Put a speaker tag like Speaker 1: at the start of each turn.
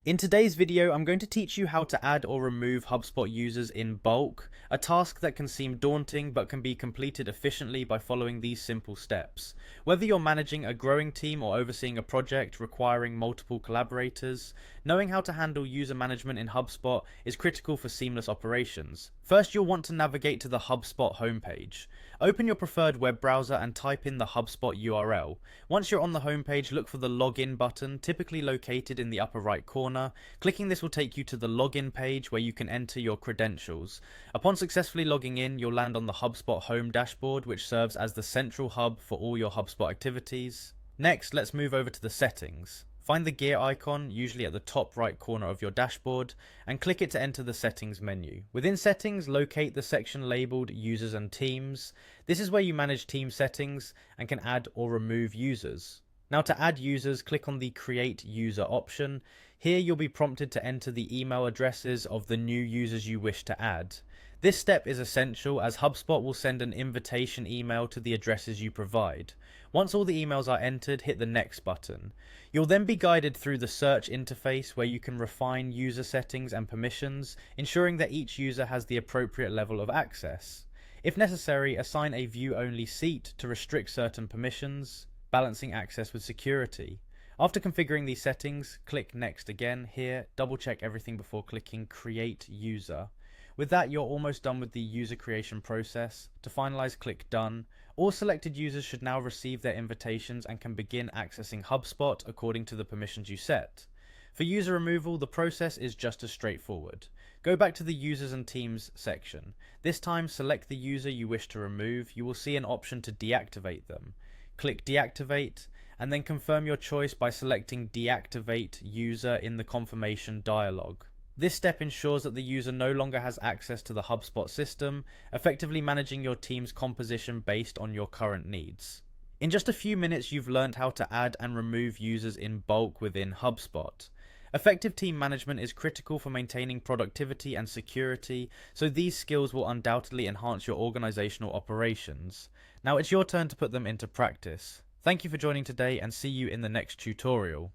Speaker 1: In today's video, I'm going to teach you how to add or remove HubSpot users in bulk, a task that can seem daunting but can be completed efficiently by following these simple steps. Whether you're managing a growing team or overseeing a project requiring multiple collaborators, knowing how to handle user management in HubSpot is critical for seamless operations. First, you'll want to navigate to the HubSpot homepage. Open your preferred web browser and type in the HubSpot URL. Once you're on the homepage, look for the login button, typically located in the upper right corner. Clicking this will take you to the login page where you can enter your credentials. Upon successfully logging in, you'll land on the HubSpot home dashboard, which serves as the central hub for all your HubSpot activities. Next, let's move over to the settings. Find the gear icon, usually at the top right corner of your dashboard, and click it to enter the settings menu. Within settings, locate the section labeled users and teams. This is where you manage team settings and can add or remove users. Now, to add users, click on the create user option. Here you'll be prompted to enter the email addresses of the new users you wish to add. This step is essential as HubSpot will send an invitation email to the addresses you provide. Once all the emails are entered, hit the next button. You'll then be guided through the search interface where you can refine user settings and permissions, ensuring that each user has the appropriate level of access. If necessary, assign a view-only seat to restrict certain permissions, balancing access with security. After configuring these settings, click Next again. Here, double check everything before clicking Create User. With that, you're almost done with the user creation process. To finalize, click Done. All selected users should now receive their invitations and can begin accessing HubSpot according to the permissions you set. For user removal, the process is just as straightforward. Go back to the Users and Teams section. This time, select the user you wish to remove. You will see an option to deactivate them. Click Deactivate, and then confirm your choice by selecting Deactivate User in the confirmation dialog. This step ensures that the user no longer has access to the HubSpot system, effectively managing your team's composition based on your current needs. In just a few minutes, you've learned how to add and remove users in bulk within HubSpot. Effective team management is critical for maintaining productivity and security, so these skills will undoubtedly enhance your organizational operations. Now it's your turn to put them into practice. Thank you for joining today and see you in the next tutorial.